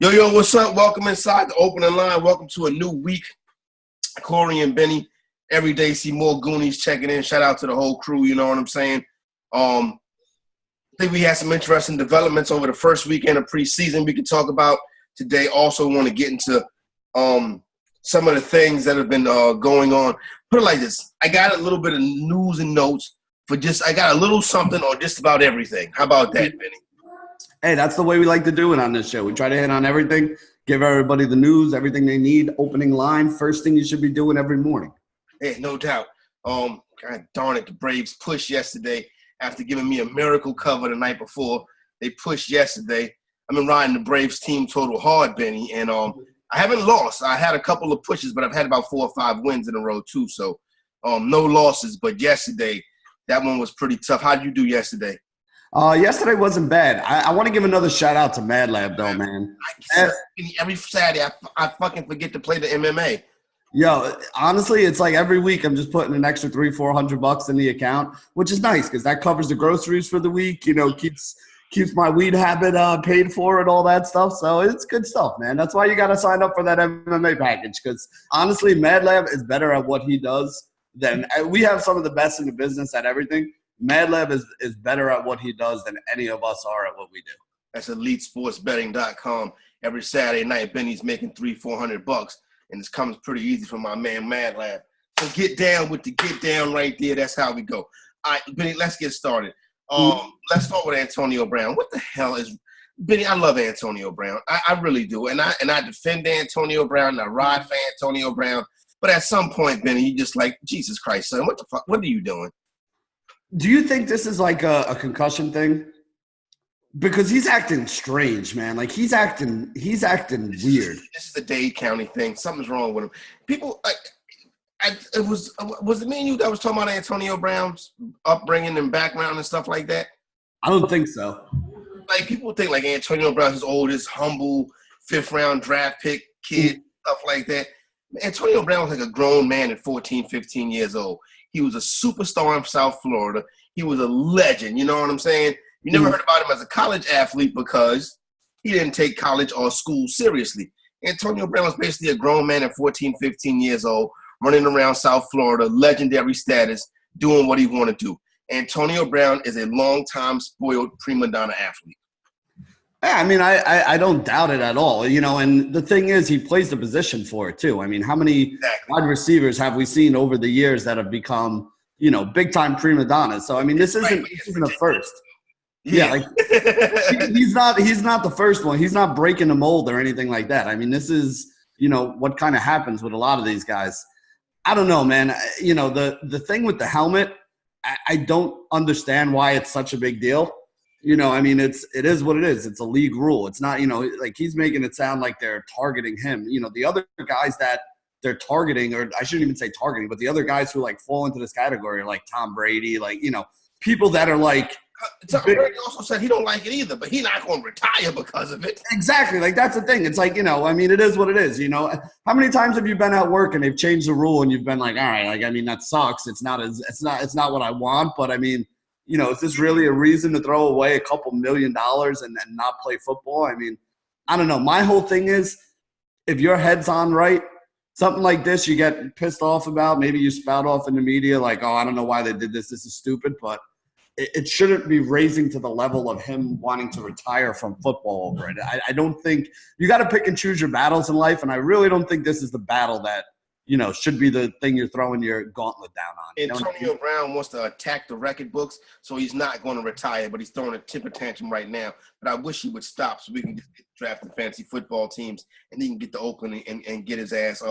Yo, what's up? Welcome inside the opening line. Welcome to a new week. Corey and Benny, every day see more Goonies checking in. Shout out to the whole crew, you know what I'm saying? I think we had some interesting developments over the first weekend of preseason we could talk about today. Also want to get into some of the things that have been going on. Put it like this. I got a little bit of news and notes I got a little something on just about everything. How about that, Benny? Hey, that's the way we like to do it on this show. We try to hit on everything, give everybody the news, everything they need, opening line, first thing you should be doing every morning. Hey, no doubt. God darn it, the Braves pushed yesterday after giving me a miracle cover the night before. They pushed yesterday. I've been riding the Braves team total hard, Benny, and I haven't lost. I had a couple of pushes, but I've had about 4 or 5 wins in a row too, so no losses. But yesterday, that one was pretty tough. How'd you do yesterday? Yesterday wasn't bad. I want to give another shout out to Mad Lab though, man. Every Saturday, I fucking forget to play the MMA. Yo, honestly, it's like every week I'm just putting an extra $300-400 in the account, which is nice because that covers the groceries for the week. You know, keeps my weed habit paid for and all that stuff. So it's good stuff, man. That's why you got to sign up for that MMA package because honestly, Mad Lab is better at what he does than we have some of the best in the business at everything. Mad Lab is better at what he does than any of us are at what we do. That's EliteSportsBetting.com. Every Saturday night, Benny's making $300-400, and it comes pretty easy for my man Mad Lab. So get down with the get down right there. That's how we go. All right, Benny, let's get started. Let's start with Antonio Brown. What the hell is Benny? I love Antonio Brown. I really do, and I defend Antonio Brown. And I ride for Antonio Brown. But at some point, Benny, you just like, Jesus Christ, son, what the fuck? What are you doing? Do you think this is like a concussion thing? Because he's acting strange, man. Like he's acting weird. This is a Dade County thing. Something's wrong with him. People, was it me and you that was talking about Antonio Brown's upbringing and background and stuff like that? I don't think so. Like people think like Antonio Brown's his oldest, humble, 5th round draft pick kid, stuff like that. Antonio Brown was like a grown man at 14, 15 years old. He was a superstar in South Florida. He was a legend. You know what I'm saying? You never heard about him as a college athlete because he didn't take college or school seriously. Antonio Brown was basically a grown man at 14, 15 years old, running around South Florida, legendary status, doing what he wanted to do. Antonio Brown is a long-time spoiled prima donna athlete. Yeah, I mean, I don't doubt it at all, you know, and the thing is he plays the position for it too. I mean, how many wide receivers have we seen over the years that have become, you know, big-time prima donnas? So, I mean, this isn't the first. Yeah, like, he's not the first one. He's not breaking the mold or anything like that. I mean, this is, you know, what kind of happens with a lot of these guys. I don't know, man. You know, the thing with the helmet, I don't understand why it's such a big deal. You know, I mean, it is what it is. It's a league rule. It's not, you know, like he's making it sound like they're targeting him. You know, the other guys that they're targeting, or I shouldn't even say targeting, but the other guys who like fall into this category are like Tom Brady, like, you know, people that are like. Tom Brady also said he don't like it either, but he's not going to retire because of it. Exactly. Like, that's the thing. It's like, you know, I mean, it is what it is. You know, how many times have you been at work and they've changed the rule and you've been like, all right, like, I mean, that sucks. It's not what I want, but I mean, you know, is this really a reason to throw away a couple $1 million and not play football? I mean, I don't know. My whole thing is if your head's on right, something like this you get pissed off about, maybe you spout off in the media like, oh, I don't know why they did this. This is stupid. But it shouldn't be raising to the level of him wanting to retire from football over it. I don't think – you got to pick and choose your battles in life, and I really don't think this is the battle that – you know, should be the thing you're throwing your gauntlet down on. Antonio Brown wants to attack the record books, so he's not going to retire, but he's throwing a temper tantrum right now. But I wish he would stop so we can just get drafted fantasy football teams and he can get to Oakland and get his ass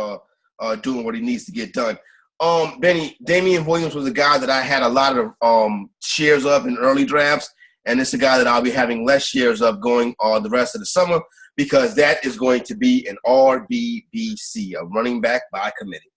doing what he needs to get done. Benny, Damian Williams was a guy that I had a lot of shares of in early drafts, and it's a guy that I'll be having less shares of going the rest of the summer, because that is going to be an RBBC, a running back by committee.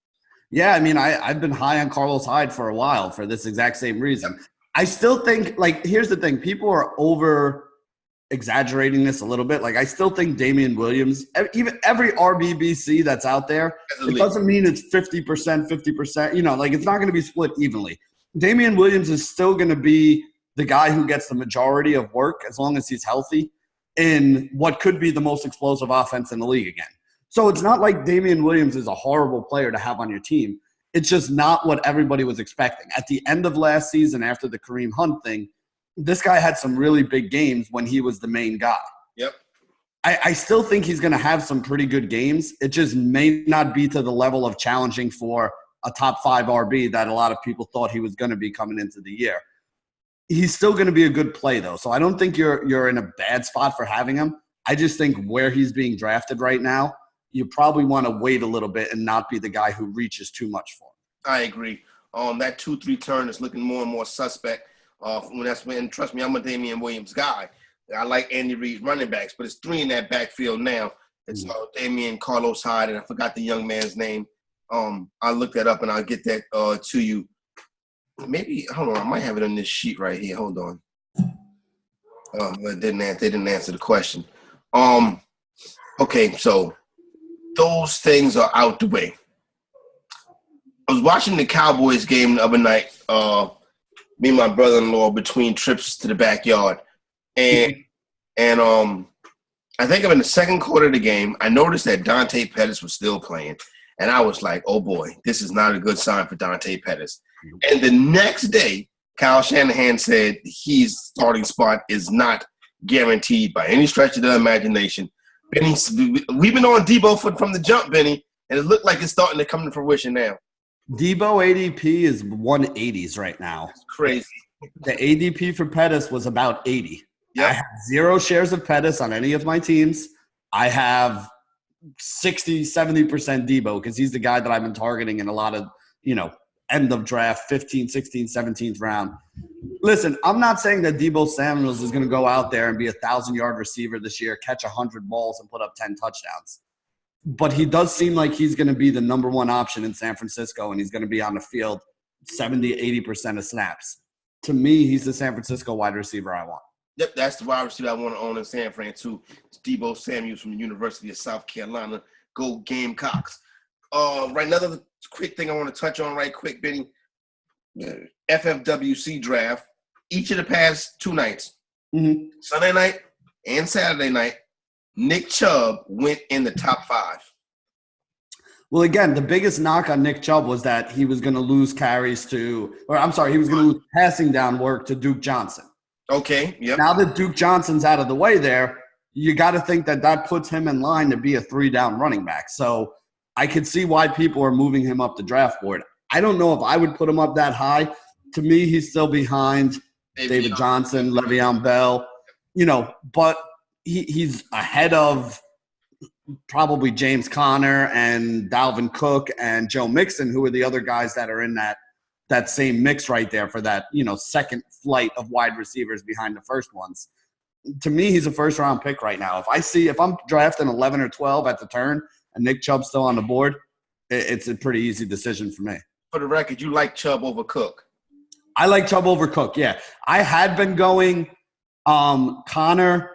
Yeah, I mean, I've been high on Carlos Hyde for a while for this exact same reason. I still think, like, here's the thing. People are over-exaggerating this a little bit. Like, I still think Damian Williams, even every RBBC that's out there, it doesn't mean it's 50%. You know, like, it's not going to be split evenly. Damian Williams is still going to be the guy who gets the majority of work as long as he's healthy. in what could be the most explosive offense in the league again. So it's not like Damian Williams is a horrible player to have on your team. It's just not what everybody was expecting. At the end of last season, after the Kareem Hunt thing, this guy had some really big games when he was the main guy. Yep. I still think he's going to have some pretty good games. It just may not be to the level of challenging for a top 5 RB that a lot of people thought he was going to be coming into the year. He's still going to be a good play, though. So I don't think you're in a bad spot for having him. I just think where he's being drafted right now, you probably want to wait a little bit and not be the guy who reaches too much for him. I agree. That 2-3 turn is looking more and more suspect. Trust me, I'm a Damian Williams guy. I like Andy Reid's running backs, but it's 3 in that backfield now. It's Damian, Carlos Hyde, and I forgot the young man's name. I'll look that up and I'll get that to you. Maybe, hold on, I might have it on this sheet right here. Hold on. They didn't answer the question. Okay, so those things are out the way. I was watching the Cowboys game the other night, me and my brother-in-law, between trips to the backyard. And I think I'm in the second quarter of the game. I noticed that Dante Pettis was still playing. And I was like, oh, boy, this is not a good sign for Dante Pettis. And the next day, Kyle Shanahan said his starting spot is not guaranteed by any stretch of the imagination. Benny, we've been on Debo from the jump, Benny, and it looked like it's starting to come to fruition now. Debo ADP is 180s right now. That's crazy. The ADP for Pettis was about 80. Yep. I have 0 shares of Pettis on any of my teams. I have 60, 70% Debo because he's the guy that I've been targeting in a lot of, end of draft, 15, 16, 17th round. Listen, I'm not saying that Debo Samuels is going to go out there and be a 1,000-yard receiver this year, catch 100 balls, and put up 10 touchdowns. But he does seem like he's going to be the number 1 option in San Francisco, and he's going to be on the field 70, 80% of snaps. To me, he's the San Francisco wide receiver I want. Yep, that's the wide receiver I want to own in San Fran, too. It's Debo Samuels from the University of South Carolina. Go Gamecocks. Right, another quick thing I want to touch on right quick, Benny. FFWC draft. Each of the past 2 nights, Sunday night and Saturday night, Nick Chubb went in the top 5. Well, again, the biggest knock on Nick Chubb was that he was going to lose he was going to lose passing down work to Duke Johnson. Okay, yep. Now that Duke Johnson's out of the way there, you got to think that puts him in line to be a 3-down running back. So I could see why people are moving him up the draft board. I don't know if I would put him up that high. To me, he's still behind David Johnson, Le'Veon Bell, but he's ahead of probably James Conner and Dalvin Cook and Joe Mixon, who are the other guys that are in that same mix right there for that, second flight of wide receivers behind the first ones. To me, he's a first-round pick right now. If I'm drafting 11 or 12 at the turn and Nick Chubb's still on the board, it's a pretty easy decision for me. For the record, you like Chubb over Cook? I like Chubb over Cook, yeah. I had been going Conner,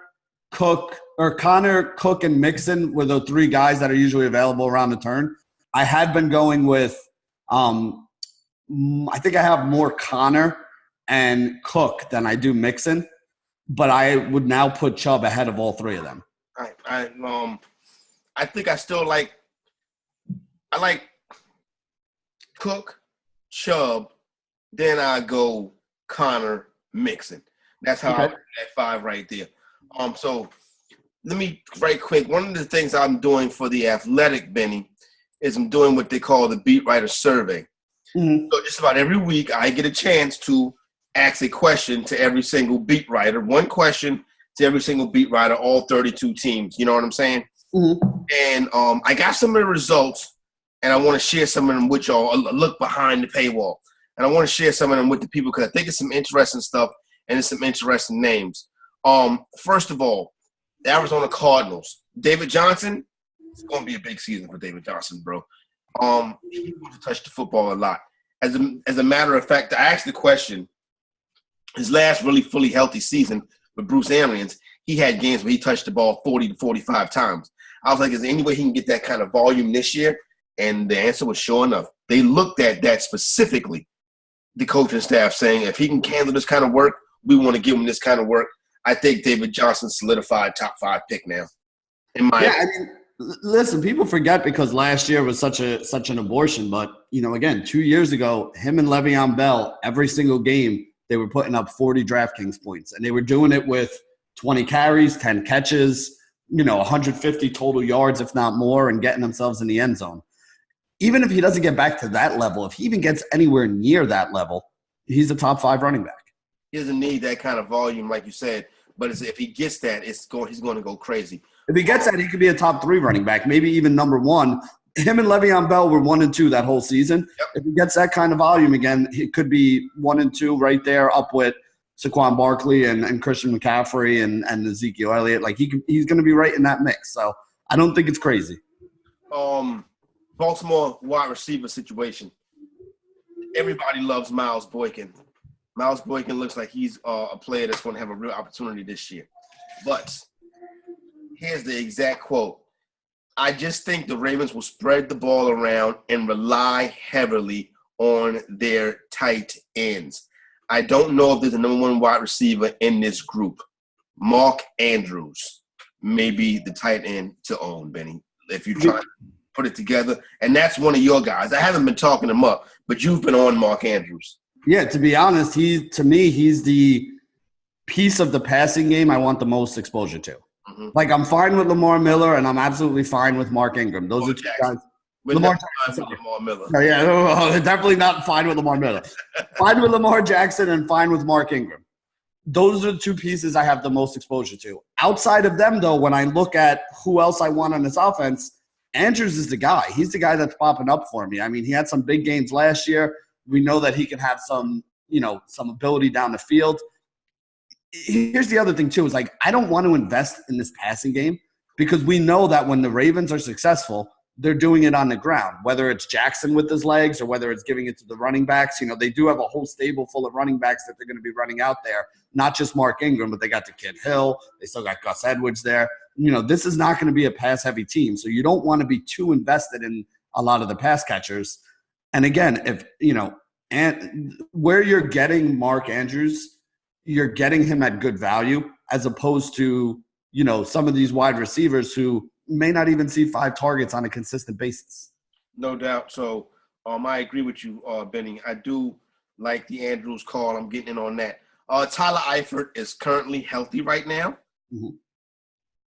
Cook, and Mixon were the 3 guys that are usually available around the turn. I had been going with I think I have more Conner and Cook than I do Mixon, but I would now put Chubb ahead of all 3 of them. I think I still like Cook, Chubb, then I go Conner, Mixon. That's how I put that 5 right there. So let me right quick. One of the things I'm doing for the Athletic, Benny, is I'm doing what they call the beat writer survey. So just about every week, I get a chance to ask a question to every single beat writer. 1 question to every single beat writer, all 32 teams. You know what I'm saying? And I got some of the results, and I want to share some of them with y'all. A look behind the paywall. And I want to share some of them with the people because I think it's some interesting stuff and it's some interesting names. First of all, the Arizona Cardinals. David Johnson, it's going to be a big season for David Johnson, bro. He wants to touch the football a lot. As a matter of fact, I asked the question, his last really fully healthy season with Bruce Arians, he had games where he touched the ball 40 to 45 times. I was like, is there any way he can get that kind of volume this year? And the answer was sure enough. They looked at that specifically, the coaching staff saying, if he can handle this kind of work, we want to give him this kind of work. I think David Johnson solidified top 5 pick now. I mean, listen, people forget because last year was such an abortion. But, again, 2 years ago, him and Le'Veon Bell, every single game, they were putting up 40 DraftKings points. And they were doing it with 20 carries, 10 catches, 150 total yards, if not more, and getting themselves in the end zone. Even if he doesn't get back to that level, if he even gets anywhere near that level, he's a top 5 running back. He doesn't need that kind of volume, like you said. But if he gets that, he's going to go crazy. If he gets that, he could be a top 3 running back, maybe even number 1. Him and Le'Veon Bell were 1 and 2 that whole season. Yep. If he gets that kind of volume again, he could be 1 and 2 right there, up with Saquon Barkley and Christian McCaffrey and Ezekiel Elliott. Like he's going to be right in that mix. So I don't think it's crazy. Baltimore wide receiver situation. Everybody loves Miles Boykin. Miles Boykin looks like he's a player that's going to have a real opportunity this year. But here's the exact quote. I just think the Ravens will spread the ball around and rely heavily on their tight ends. I don't know if there's a number 1 wide receiver in this group. Mark Andrews may be the tight end to own, Benny, if you try to put it together. And that's one of your guys. I haven't been talking him up, but you've been on Mark Andrews. Yeah, to be honest, he's the piece of the passing game I want the most exposure to. Mm-hmm. Like, I'm fine with Lamar Miller, and I'm absolutely fine with Mark Ingram. Those are 2 guys. Lamar Miller. No, yeah, definitely not fine with Lamar Miller. Fine with Lamar Jackson and fine with Mark Ingram. Those are the 2 pieces I have the most exposure to. Outside of them, though, when I look at who else I want on this offense, Andrews is the guy. He's the guy that's popping up for me. I mean, he had some big games last year. We know that he can have some ability down the field. Here's the other thing, too, is like I don't want to invest in this passing game because we know that when the Ravens are successful, they're doing it on the ground, whether it's Jackson with his legs or whether it's giving it to the running backs. They do have a whole stable full of running backs that they're going to be running out there, not just Mark Ingram, but they got the kid Hill. They still got Gus Edwards there. This is not going to be a pass-heavy team, so you don't want to be too invested in a lot of the pass catchers. And again, and where you're getting Mark Andrews, you're getting him at good value as opposed to, some of these wide receivers who may not even see 5 targets on a consistent basis. No doubt. So I agree with you, Benny. I do like the Andrews call. I'm getting in on that. Tyler Eifert is currently healthy right now. Mm-hmm.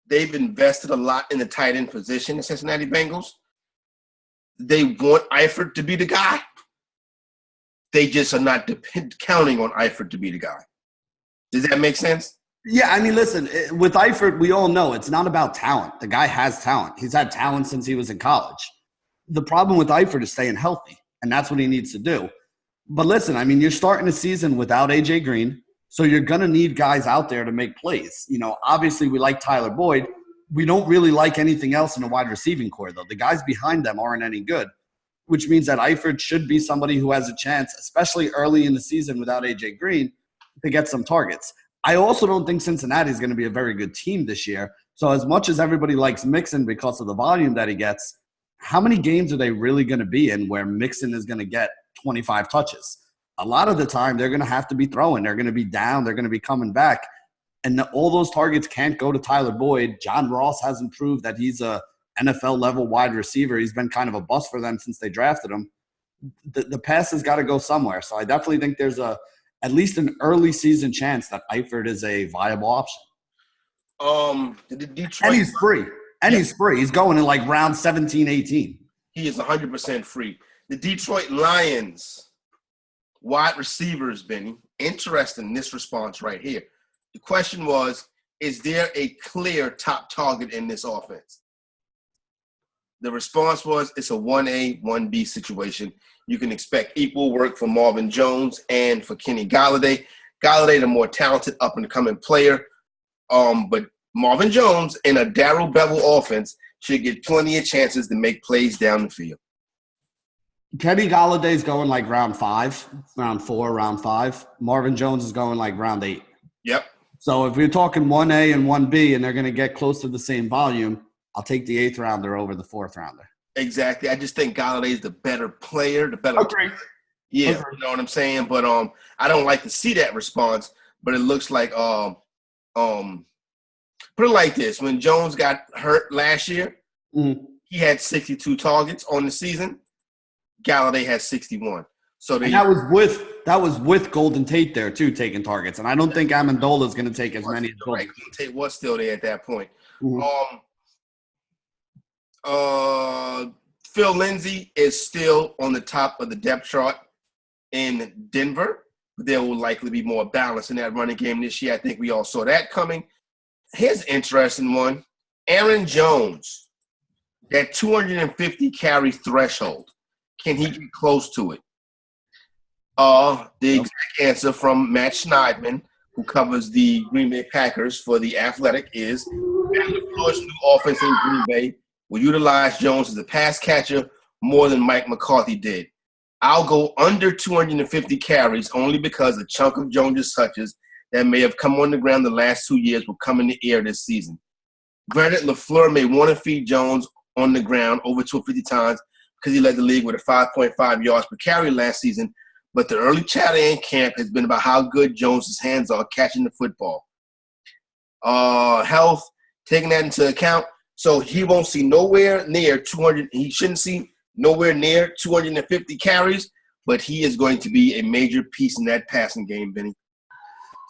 They've invested a lot in the tight end position, the Cincinnati Bengals. They want Eifert to be the guy. They just are not counting on Eifert to be the guy. Does that make sense? Yeah, I mean, listen, with Eifert, we all know it's not about talent. The guy has talent. He's had talent since he was in college. The problem with Eifert is staying healthy, and that's what he needs to do. But listen, I mean, you're starting the season without A.J. Green, so you're going to need guys out there to make plays. Obviously we like Tyler Boyd. We don't really like anything else in the wide receiving core, though. The guys behind them aren't any good, which means that Eifert should be somebody who has a chance, especially early in the season without A.J. Green, to get some targets. I also don't think Cincinnati is going to be a very good team this year. So as much as everybody likes Mixon because of the volume that he gets, how many games are they really going to be in where Mixon is going to get 25 touches? A lot of the time, they're going to have to be throwing. They're going to be down. They're going to be coming back. And all those targets can't go to Tyler Boyd. John Ross hasn't proved that he's a NFL-level wide receiver. He's been kind of a bust for them since they drafted him. The pass has got to go somewhere. So I definitely think there's at least an early season chance that Eifert is a viable option. Detroit, and he's free. He's free. He's going in like round 17, 18. He is 100% free. The Detroit Lions wide receivers, Benny, interesting in this response right here. The question was, is there a clear top target in this offense? The response was, it's a 1A, 1B situation. You can expect equal work for Marvin Jones and for Kenny Golladay. Golladay, the more talented up-and-coming player. But Marvin Jones in a Darrell Bevel offense should get plenty of chances to make plays down the field. Kenny Galladay's going like round 5, round 4, round 5. Marvin Jones is going like round 8. Yep. So if you're talking 1A and 1B and they're going to get close to the same volume, I'll take the 8th rounder over the 4th rounder. Exactly. I just think Golladay is the better player, the better. Okay. Yeah, you know what I'm saying? But I don't like to see that response, but it looks like Put it like this: when Jones got hurt last year, Mm. he had 62 targets on the season. Galladay had 61. So And that was with Golden Tate there too, taking targets. And I don't think Amendola is going to take as many as Golden Tate was still there at that point. Mm-hmm. Phil Lindsay is still on the top of the depth chart in Denver. There will likely be more balance in that running game this year. I think we all saw that coming. Here's an interesting one. Aaron Jones, that 250 carry threshold. Can he get close to it? The exact answer from Matt Schneidman, who covers the Green Bay Packers for The Athletic, is Matt LaFleur's new offense in Green Bay will utilize Jones as a pass catcher more than Mike McCarthy did. I'll go under 250 carries only because a chunk of Jones' touches that may have come on the ground the last 2 years will come in the air this season. Granted, LaFleur may want to feed Jones on the ground over 250 times because he led the league with a 5.5 yards per carry last season, but the early chatter in camp has been about how good Jones' hands are catching the football. Health, taking that into account, so he won't see nowhere near 200. He shouldn't see nowhere near 250 carries, but he is going to be a major piece in that passing game, Benny.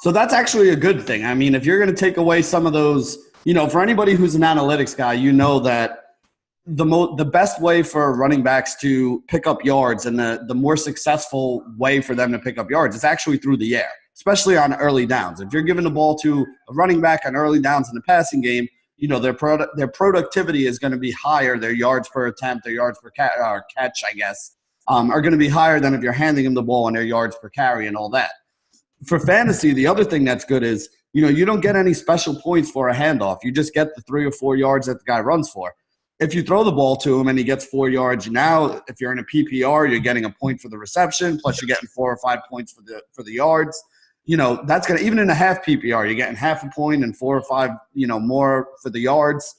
So that's actually a good thing. I mean, if you're going to take away some of those, for anybody who's an analytics guy, that the best way for running backs to pick up yards and the more successful way for them to pick up yards is actually through the air, especially on early downs. If you're giving the ball to a running back on early downs in the passing game, their productivity is going to be higher. Their yards per attempt, their yards per catch, I guess, are going to be higher than if you're handing them the ball and their yards per carry and all that. For fantasy, the other thing that's good is, you don't get any special points for a handoff. You just get the 3 or 4 yards that the guy runs for. If you throw the ball to him and he gets 4 yards, now if you're in a PPR, you're getting a point for the reception, plus you're getting 4 or 5 points for the yards. That's going to, even in a half PPR, you're getting half a point and 4 or 5, more for the yards.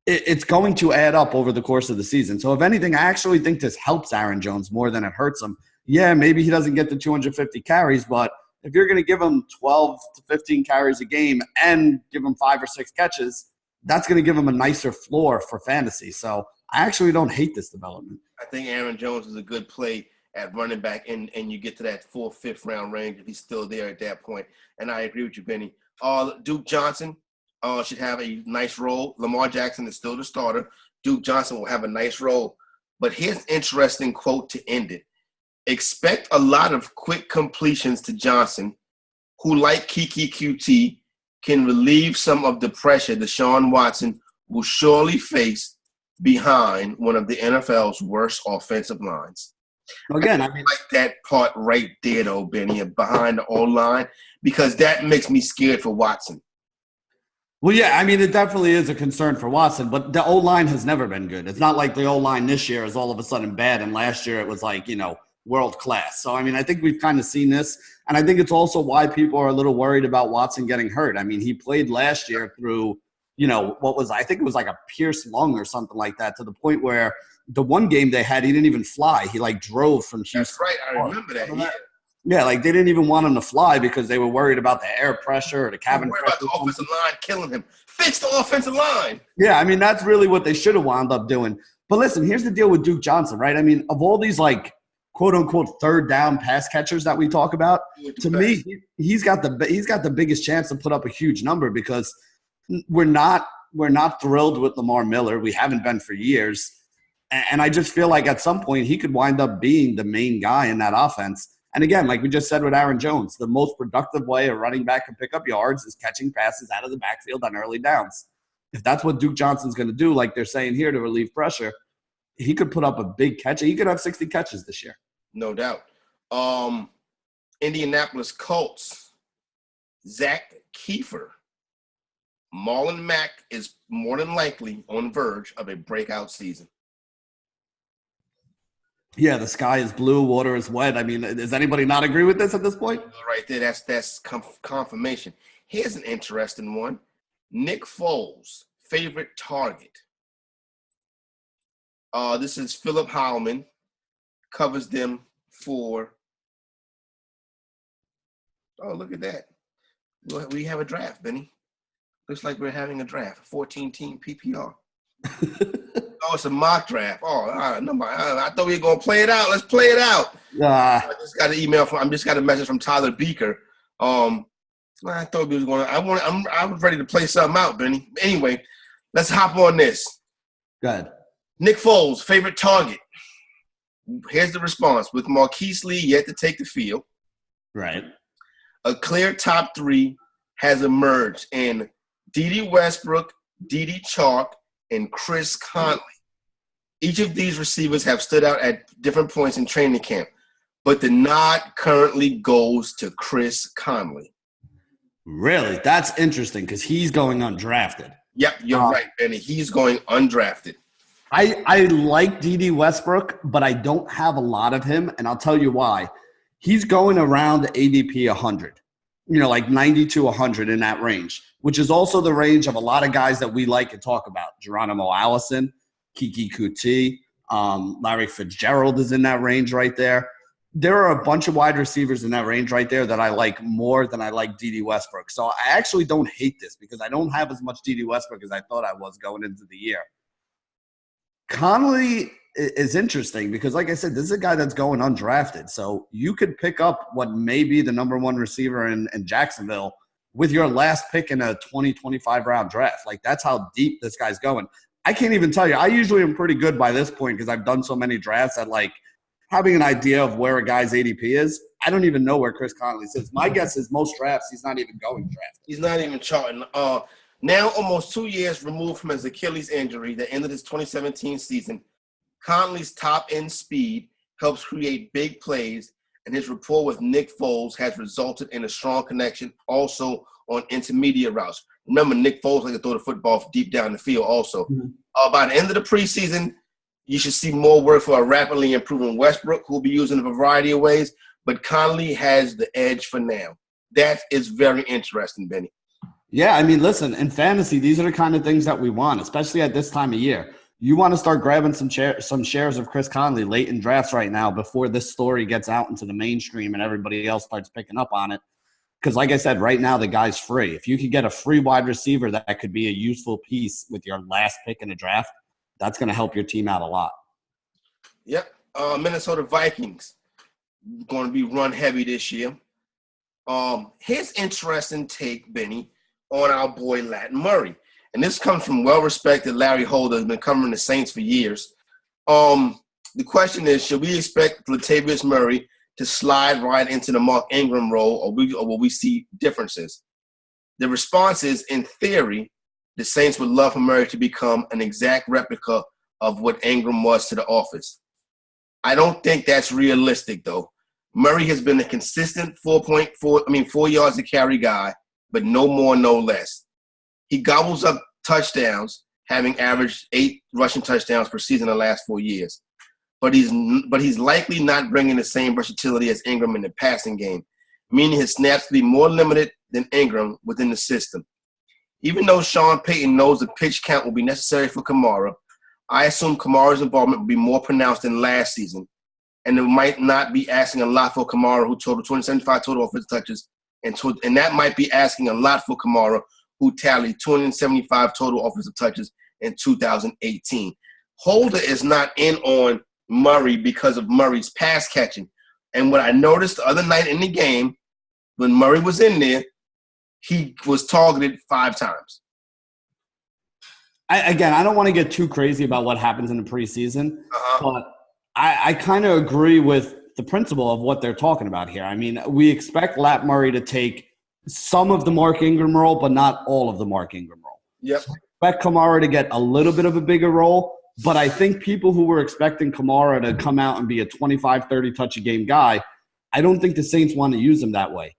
It's going to add up over the course of the season. So if anything, I actually think this helps Aaron Jones more than it hurts him. Yeah, maybe he doesn't get the 250 carries, but if you're going to give him 12 to 15 carries a game and give him 5 or 6 catches, that's going to give him a nicer floor for fantasy. So I actually don't hate this development. I think Aaron Jones is a good play at running back, and you get to that 4th, 5th round range if he's still there at that point. And I agree with you, Benny. Duke Johnson should have a nice role. Lamar Jackson is still the starter. Duke Johnson will have a nice role. But here's an interesting quote to end it. Expect a lot of quick completions to Johnson, who, like Kiki QT, can relieve some of the pressure Deshaun Watson will surely face behind one of the NFL's worst offensive lines. Again, I like that part right there, though, Benny, behind the O-line, because that makes me scared for Watson. Well, yeah, I mean, it definitely is a concern for Watson, but the O-line has never been good. It's not like the O-line this year is all of a sudden bad, and last year it was like, world class. So, I mean, I think we've kind of seen this, and I think it's also why people are a little worried about Watson getting hurt. I mean, he played last year through, I think it was like a pierced lung or something like that, to the point where the one game they had, he didn't even fly. He drove from Houston. That's right. I remember that. Yeah. Yeah, they didn't even want him to fly because they were worried about the air pressure or the cabin pressure. About the offensive line killing him. Fix the offensive line. Yeah, I mean, that's really what they should have wound up doing. But listen, here's the deal with Duke Johnson, right? I mean, of all these quote-unquote third down pass catchers that we talk about, to me, he's got the biggest chance to put up a huge number, because we're not thrilled with Lamar Miller. We haven't been for years. And I just feel like at some point he could wind up being the main guy in that offense. And again, like we just said with Aaron Jones, the most productive way a running back can pick up yards is catching passes out of the backfield on early downs. If that's what Duke Johnson's going to do, like they're saying here, to relieve pressure, he could put up a big catch. He could have 60 catches this year. No doubt. Indianapolis Colts, Zach Kiefer. Marlon Mack is more than likely on the verge of a breakout season. Yeah, the sky is blue, water is wet. I mean, does anybody not agree with this at this point? Right there, that's confirmation. Here's an interesting one. Nick Foles' favorite target. This is Philip Howman. Covers them for – oh, look at that. Well, we have a draft, Benny. Looks like we're having a draft. 14-team PPR. Oh, it's a mock draft. Oh, I thought we were gonna play it out. Let's play it out. I just got an email from. I just got a message from Tyler Beaker. I thought we was going. I was ready to play something out, Benny. Anyway, let's hop on this. Go ahead. Nick Foles' favorite target. Here's the response: with Marquise Lee yet to take the field, right? A clear top three has emerged in Dede Westbrook, Dede Chark, and Chris Conley. Each of these receivers have stood out at different points in training camp, but the nod currently goes to Chris Conley. Really? That's interesting because he's going undrafted. Yep, you're right, Benny. He's going undrafted. I like Dede Westbrook, but I don't have a lot of him, and I'll tell you why. He's going around ADP 100, like 90 to 100 in that range, which is also the range of a lot of guys that we like to talk about. Geronimo Allison, Kiki Kuti, Larry Fitzgerald is in that range right there. There are a bunch of wide receivers in that range right there that I like more than I like Dede Westbrook. So I actually don't hate this because I don't have as much Dede Westbrook as I thought I was going into the year. Conley is interesting because, like I said, this is a guy that's going undrafted. So you could pick up what may be the number one receiver in Jacksonville with your last pick in a 20-25 round draft. Like, that's how deep this guy's going. I can't even tell you. I usually am pretty good by this point because I've done so many drafts that, like, having an idea of where a guy's ADP is. I don't even know where Chris Conley sits. My guess is most drafts he's not even going drafted. He's not even charting. Now almost 2 years removed from his Achilles injury that ended his 2017 season, Conley's top-end speed helps create big plays, and his rapport with Nick Foles has resulted in a strong connection also on intermediate routes. Remember, Nick Foles likes to throw the football deep down the field also. Mm-hmm. By the end of the preseason, you should see more work for a rapidly improving Westbrook, who will be used in a variety of ways, but Conley has the edge for now. That is very interesting, Benny. Yeah, I mean, listen, in fantasy, these are the kind of things that we want, especially at this time of year. You want to start grabbing some shares of Chris Conley late in drafts right now before this story gets out into the mainstream and everybody else starts picking up on it. Because like I said, right now the guy's free. If you could get a free wide receiver that could be a useful piece with your last pick in a draft, that's going to help your team out a lot. Yep. Minnesota Vikings going to be run heavy this year. Here's interesting take, Benny, on our boy Latin Murray. And this comes from well-respected Larry Holder, who's been covering the Saints for years. The question is, should we expect Latavius Murray to slide right into the Mark Ingram role, or will we see differences? The response is, in theory, the Saints would love for Murray to become an exact replica of what Ingram was to the office. I don't think that's realistic, though. Murray has been a consistent 4 yards to carry guy, but no more, no less. He gobbles up touchdowns, having averaged 8 rushing touchdowns per season in the last 4 years. But he's likely not bringing the same versatility as Ingram in the passing game, meaning his snaps will be more limited than Ingram within the system. Even though Sean Payton knows the pitch count will be necessary for Kamara, I assume Kamara's involvement will be more pronounced than last season, and it might not be asking a lot for Kamara, who totaled 275 total offensive touches, and that might be asking a lot for Kamara, who tallied 275 total offensive touches in 2018. Holder is not in on Murray because of Murray's pass catching. And what I noticed the other night in the game, when Murray was in there, he was targeted 5 times. I don't want to get too crazy about what happens in the preseason, but I kind of agree with the principle of what they're talking about here. I mean, we expect Lat Murray to take some of the Mark Ingram role, but not all of the Mark Ingram role. Yep. So I expect Kamara to get a little bit of a bigger role, but I think people who were expecting Kamara to come out and be a 25, 30 touch a game guy, I don't think the Saints want to use him that way.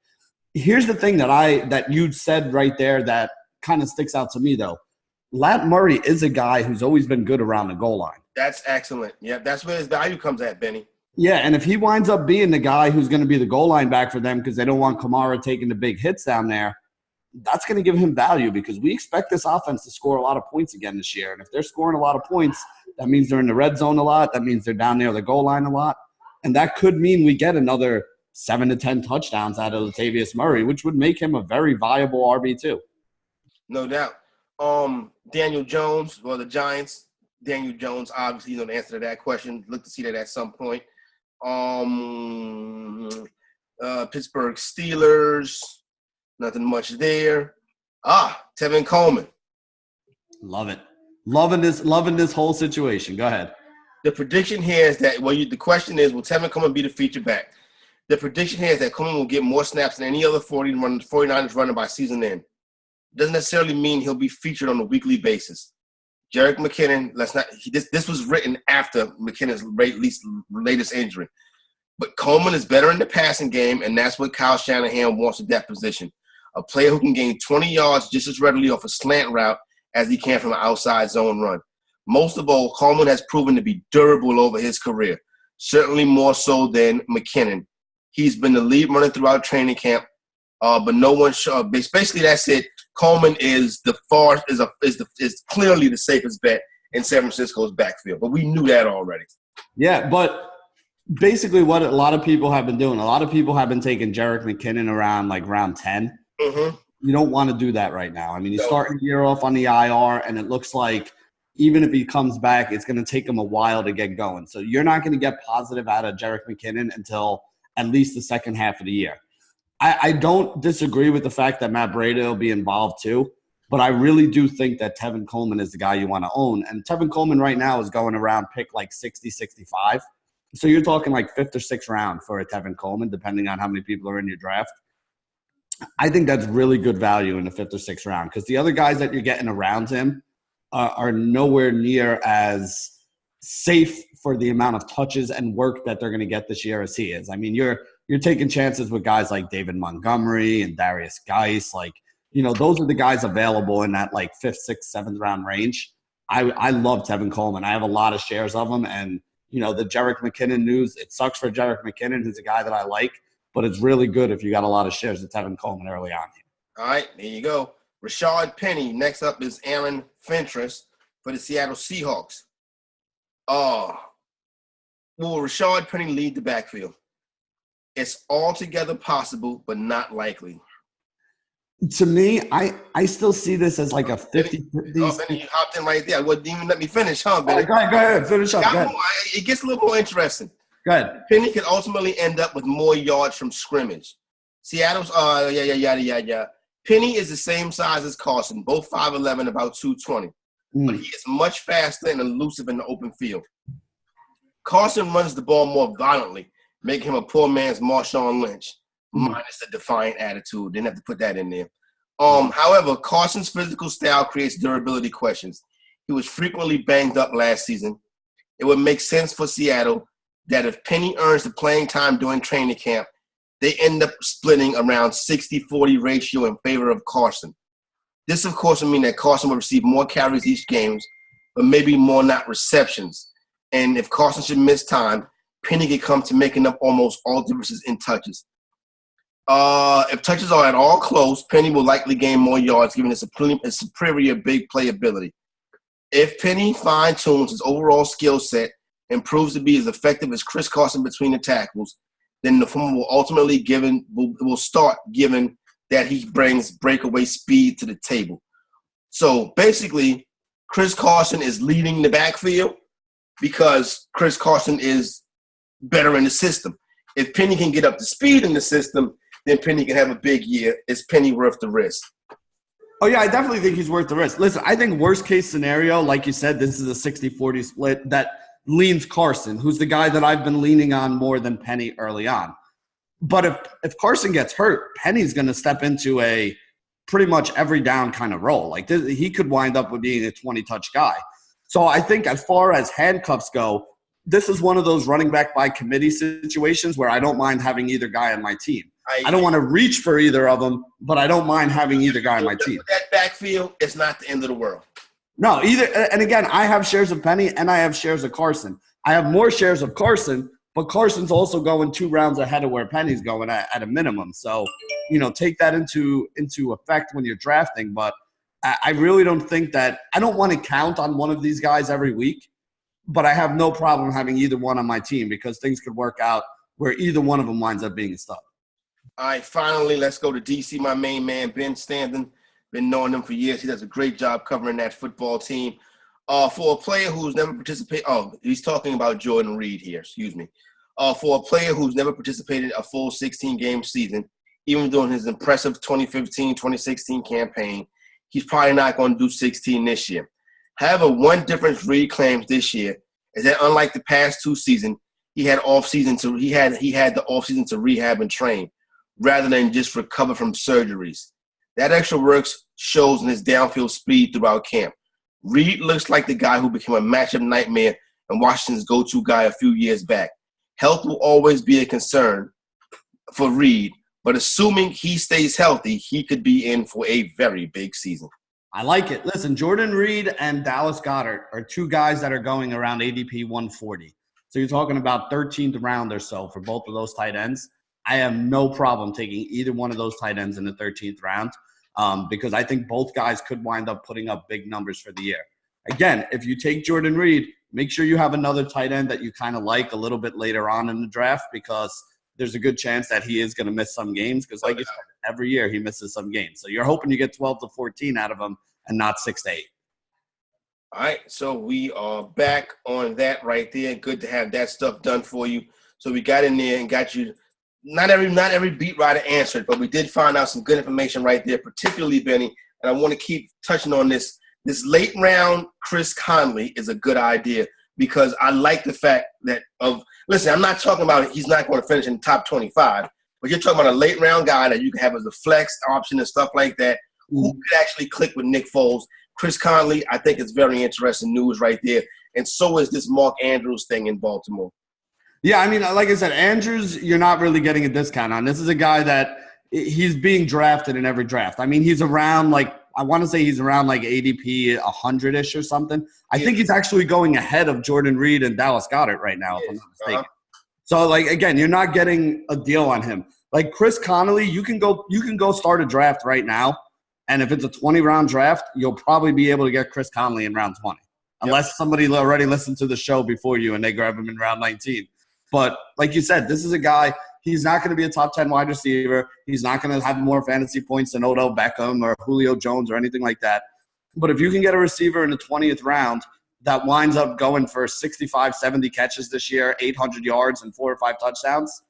Here's the thing that you said right there that kind of sticks out to me, though. Lat Murray is a guy who's always been good around the goal line. That's excellent. Yeah, that's where his value comes at, Benny. Yeah, and if he winds up being the guy who's going to be the goal line back for them because they don't want Kamara taking the big hits down there, that's going to give him value because we expect this offense to score a lot of points again this year. And if they're scoring a lot of points, that means they're in the red zone a lot. That means they're down near the goal line a lot. And that could mean we get another 7 to 10 touchdowns out of Latavius Murray, which would make him a very viable RB2. No doubt. Daniel Jones, well, the Giants, Daniel Jones, obviously, the answer to that question. Look to see that at some point. Pittsburgh Steelers, nothing much there. Tevin Coleman. Love it. Loving this whole situation. Go ahead. The prediction here is that, the question is, will Tevin Coleman be the feature back? The prediction here is that Coleman will get more snaps than any other 49ers runner by season end. Doesn't necessarily mean he'll be featured on a weekly basis. Jerick McKinnon, this was written after McKinnon's latest injury. But Coleman is better in the passing game, and that's what Kyle Shanahan wants at that position. A player who can gain 20 yards just as readily off a slant route as he can from an outside zone run. Most of all, Coleman has proven to be durable over his career, certainly more so than McKinnon. He's been the lead runner throughout training camp, but no one basically that's it. Coleman is clearly the safest bet in San Francisco's backfield, but we knew that already. Yeah, but basically what a lot of people have been doing, a lot of people have been taking Jerick McKinnon around like round 10. Mm-hmm. You don't want to do that right now. I mean, he's starting the year off on the IR, and it looks like even if he comes back, it's going to take him a while to get going. So you're not going to get positive out of Jerick McKinnon until at least the second half of the year. I don't disagree with the fact that Matt Breida will be involved too, but I really do think that Tevin Coleman is the guy you want to own. And Tevin Coleman right now is going around pick like 60, 65. So you're talking like 5th or 6th round for a Tevin Coleman, depending on how many people are in your draft. I think that's really good value in the 5th or 6th round because the other guys that you're getting around him are nowhere near as safe for the amount of touches and work that they're going to get this year as he is. I mean, you're taking chances with guys like David Montgomery and Darius Geis. Like, those are the guys available in that like 5th, 6th, 7th round range. I love Tevin Coleman. I have a lot of shares of him. And, the Jerick McKinnon news, it sucks for Jerick McKinnon, who's a guy that I like, but it's really good if you got a lot of shares of Tevin Coleman early on here. All right, there you go. Rashad Penny. Next up is Aaron Fentress for the Seattle Seahawks. Will Rashad Penny lead the backfield? It's altogether possible, but not likely. To me, I still see this as like a 50-50. Benny, you hopped in right there. Wouldn't even let me finish, huh, Benny? Go ahead. Finish up. It gets a little more interesting. Go ahead. Penny could ultimately end up with more yards from scrimmage. Seattle's, Penny is the same size as Carson, both 5'11", about 220. But he is much faster and elusive in the open field. Carson runs the ball more violently, making him a poor man's Marshawn Lynch, minus the defiant attitude. Didn't have to put that in there. However, Carson's physical style creates durability questions. He was frequently banged up last season. It would make sense for Seattle that if Penny earns the playing time during training camp, they end up splitting around 60-40 ratio in favor of Carson. This, of course, would mean that Carson will receive more carries each game, but maybe more not receptions. And if Carson should miss time, Penny could come to making up almost all differences in touches. If touches are at all close, Penny will likely gain more yards, given his superior big play ability. If Penny fine-tunes his overall skill set and proves to be as effective as Chris Carson between the tackles, then the former will ultimately will start given that he brings breakaway speed to the table. So basically, Chris Carson is leading the backfield because Chris Carson is better in the system. If Penny can get up to speed in the system, then Penny can have a big year. Is Penny worth the risk? Oh, yeah, I definitely think he's worth the risk. Listen, I think worst-case scenario, like you said, this is a 60-40 split that leans Carson, who's the guy that I've been leaning on more than Penny early on. But if Carson gets hurt, Penny's going to step into a pretty much every down kind of role. Like he could wind up with being a 20-touch guy. So I think as far as handcuffs go, this is one of those running back by committee situations where I don't mind having either guy on my team. I don't want to reach for either of them, but I don't mind having either guy on my team. That backfield is not the end of the world. No, either. And again, I have shares of Penny and I have shares of Carson. I have more shares of Carson, but Carson's also going 2 rounds ahead of where Penny's going at a minimum. So, take that into effect when you're drafting. But I really don't think that – I don't want to count on one of these guys every week, but I have no problem having either one on my team because things could work out where either one of them winds up being a stud. All right, finally, let's go to DC, my main man, Ben Standen. Been knowing him for years. He does a great job covering that football team. For a player who's never participated – he's talking about Jordan Reed here, excuse me. For a player who's never participated a full 16-game season, even during his impressive 2015-2016 campaign, he's probably not going to do 16 this year. However, one difference Reed claims this year is that unlike the past 2 seasons, he had the offseason to rehab and train rather than just recover from surgeries. That extra work shows in his downfield speed throughout camp. Reed looks like the guy who became a matchup nightmare and Washington's go-to guy a few years back. Health will always be a concern for Reed, but assuming he stays healthy, he could be in for a very big season. I like it. Listen, Jordan Reed and Dallas Goedert are 2 guys that are going around ADP 140. So you're talking about 13th round or so for both of those tight ends. I have no problem taking either one of those tight ends in the 13th round because I think both guys could wind up putting up big numbers for the year. Again, if you take Jordan Reed, make sure you have another tight end that you kind of like a little bit later on in the draft because there's a good chance that he is going to miss some games because, like you said, every year he misses some games. So you're hoping you get 12 to 14 out of him and not 6 to 8. All right, so we are back on that right there. Good to have that stuff done for you. So we got in there and got you. Not every beat writer answered, but we did find out some good information right there, particularly Benny. And I want to keep touching on this. This late round Chris Conley is a good idea because I like the fact that listen, I'm not talking about he's not going to finish in the top 25, but you're talking about a late round guy that you can have as a flex option and stuff like that who could actually click with Nick Foles. Chris Conley, I think it's very interesting news right there. And so is this Mark Andrews thing in Baltimore. Yeah, I mean, like I said, Andrews, you're not really getting a discount on. This is a guy that he's being drafted in every draft. I mean, he's around I want to say he's around ADP 100-ish or something. I think he's actually going ahead of Jordan Reed and Dallas Goedert right now, if I'm not mistaken. So, again, you're not getting a deal on him. Like Chris Conley, you can go start a draft right now, and if it's a 20-round draft, you'll probably be able to get Chris Conley in round 20, unless somebody already listened to the show before you and they grab him in round 19. But like you said, this is a guy, he's not going to be a top 10 wide receiver. He's not going to have more fantasy points than Odell Beckham or Julio Jones or anything like that. But if you can get a receiver in the 20th round that winds up going for 65, 70 catches this year, 800 yards and 4 or 5 touchdowns,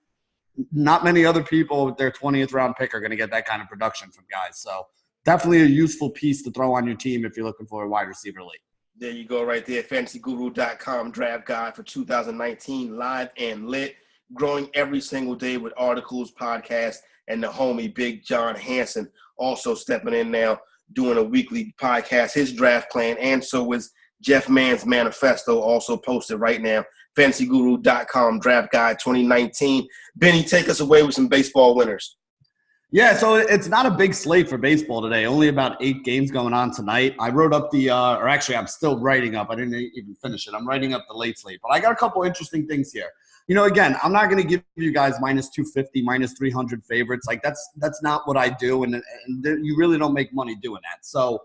not many other people with their 20th round pick are going to get that kind of production from guys. So definitely a useful piece to throw on your team if you're looking for a wide receiver late. There you go right there. FantasyGuru.com draft guide for 2019, live and lit, growing every single day with articles, podcasts, and the homie Big John Hansen also stepping in now, doing a weekly podcast, his draft plan, and so is Jeff Mann's manifesto also posted right now. FantasyGuru.com draft guide 2019. Benny, take us away with some baseball winners. Yeah, so it's not a big slate for baseball today. Only about 8 games going on tonight. I wrote up I'm still writing up. I didn't even finish it. I'm writing up the late slate. But I got a couple interesting things here. Again, I'm not going to give you guys minus 250, minus 300 favorites. That's not what I do, and you really don't make money doing that. So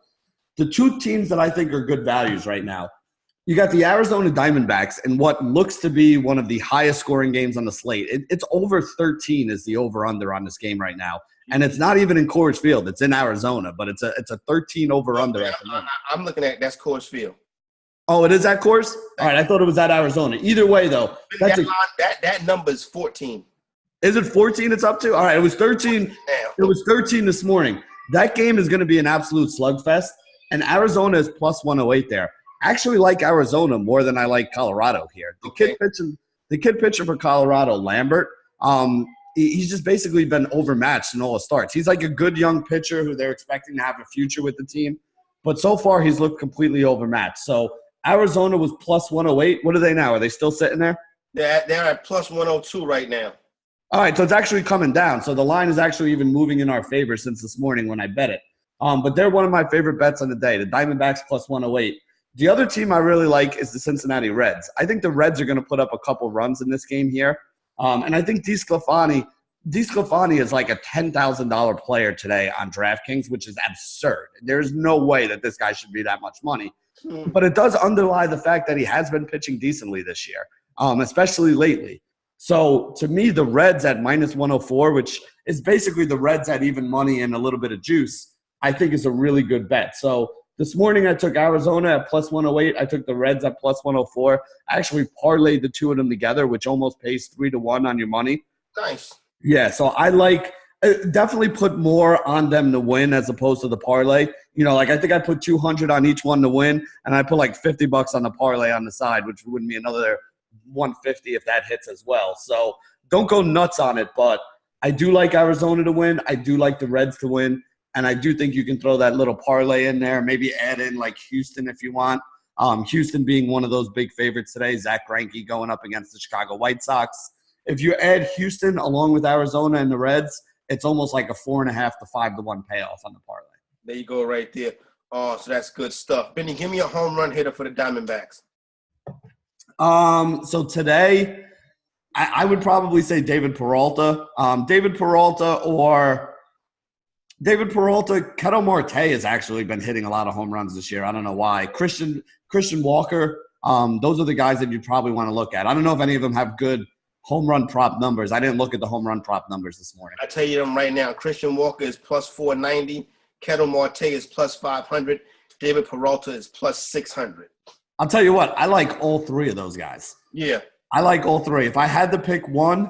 the 2 teams that I think are good values right now, you got the Arizona Diamondbacks in what looks to be one of the highest scoring games on the slate. It's over 13 is the over-under on this game right now. And it's not even in Coors Field. It's in Arizona, but it's a 13 over-under at the moment. I'm looking at that's Coors Field. Oh, it is at Coors? All right, I thought it was at Arizona. Either way, though. That number is 14. Is it 14 it's up to? All right, it was 13. It was 13 this morning. That game is going to be an absolute slugfest, and Arizona is plus 108 there. I actually like Arizona more than I like Colorado here. The kid pitcher for Colorado, Lambert, he's just basically been overmatched in all his starts. He's like a good young pitcher who they're expecting to have a future with the team. But so far, he's looked completely overmatched. So Arizona was plus 108. What are they now? Are they still sitting there? They're at plus 102 right now. All right, so it's actually coming down. So the line is actually even moving in our favor since this morning when I bet it. But they're one of my favorite bets on the day, the Diamondbacks plus 108. The other team I really like is the Cincinnati Reds. I think the Reds are going to put up a couple runs in this game here. And I think DeSclafani is like a $10,000 player today on DraftKings, which is absurd. There's no way that this guy should be that much money. But it does underlie the fact that he has been pitching decently this year, especially lately. So to me, the Reds at minus 104, which is basically the Reds at even money and a little bit of juice, I think is a really good bet. So this morning I took Arizona at plus 108. I took the Reds at plus 104. I actually parlayed the two of them together, which almost pays 3-1 on your money. Nice. Yeah, so I like definitely put more on them to win as opposed to the parlay. You know, like I think I put 200 on each one to win, and I put like $50 on the parlay on the side, which would be another 150 if that hits as well. So don't go nuts on it, but I do like Arizona to win. I do like the Reds to win, and I do think you can throw that little parlay in there. Maybe add in like Houston if you want. Houston being one of those big favorites today. Zach Greinke going up against the Chicago White Sox. If you add Houston along with Arizona and the Reds, it's almost like a 4.5 to 5-1 payoff on the parlay. There you go right there. Oh, so that's good stuff. Benny, give me a home run hitter for the Diamondbacks. So today, I would probably say David Peralta. David Peralta, Ketel Marte has actually been hitting a lot of home runs this year. I don't know why. Christian Walker, those are the guys that you'd probably want to look at. I don't know if any of them have good home run prop numbers. I didn't look at the home run prop numbers this morning. I tell you them right now. Christian Walker is plus 490. Ketel Marte is plus 500. David Peralta is plus 600. I'll tell you what. I like all three of those guys. Yeah. I like all three. If I had to pick one,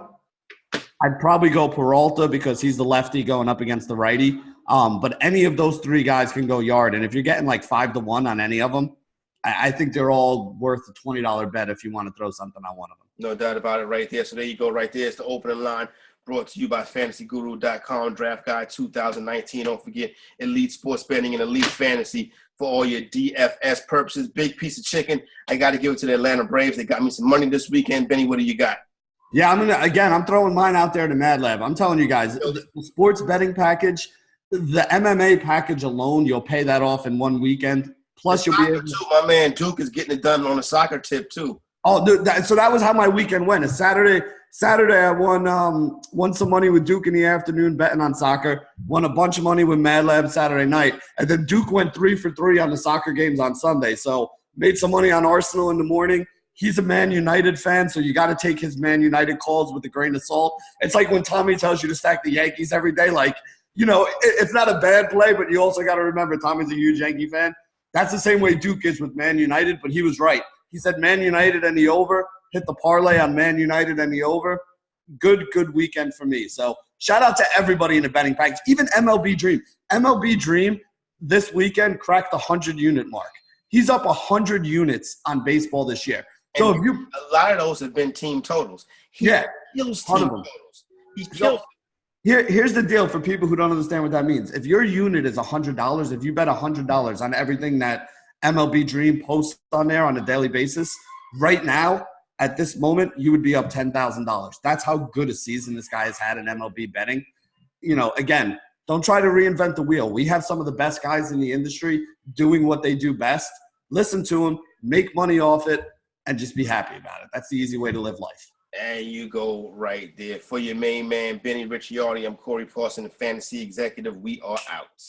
I'd probably go Peralta because he's the lefty going up against the righty. But any of those three guys can go yard. And if you're getting like 5-1 on any of them, I think they're all worth a $20 bet if you want to throw something on one of them. No doubt about it right there. So there you go right there. It's the opening line brought to you by FantasyGuru.com, Draft Guide 2019. Don't forget Elite Sports Betting and Elite Fantasy for all your DFS purposes. Big piece of chicken. I got to give it to the Atlanta Braves. They got me some money this weekend. Benny, what do you got? Yeah, I'm throwing mine out there to Mad Lab. I'm telling you guys, the sports betting package, the MMA package alone, you'll pay that off in one weekend. Plus, you'll be able to. My man Duke is getting it done on the soccer tip too. Oh, so that was how my weekend went. Saturday I won some money with Duke in the afternoon betting on soccer. Won a bunch of money with Mad Lab Saturday night, and then Duke went 3 for 3 on the soccer games on Sunday. So made some money on Arsenal in the morning. He's a Man United fan, so you got to take his Man United calls with a grain of salt. It's like when Tommy tells you to stack the Yankees every day. Like, you know, it's not a bad play, but you also got to remember Tommy's a huge Yankee fan. That's the same way Duke is with Man United, but he was right. He said Man United and the over, hit the parlay on Man United and the over. Good weekend for me. So shout out to everybody in the betting package, even MLB Dream. MLB Dream this weekend cracked the 100-unit mark. He's up 100 units on baseball this year. So and a lot of those have been team totals. He kills team totals. He kills. Here's the deal for people who don't understand what that means. If your unit is $100, if you bet $100 on everything that MLB Dream posts on there on a daily basis, right now, at this moment, you would be up $10,000. That's how good a season this guy has had in MLB betting. You know, again, don't try to reinvent the wheel. We have some of the best guys in the industry doing what they do best. Listen to them, make money off it, and just be happy about it. That's the easy way to live life. And you go right there. For your main man, Benny Ricciardi, I'm Corey Parson, the Fantasy Executive. We are out.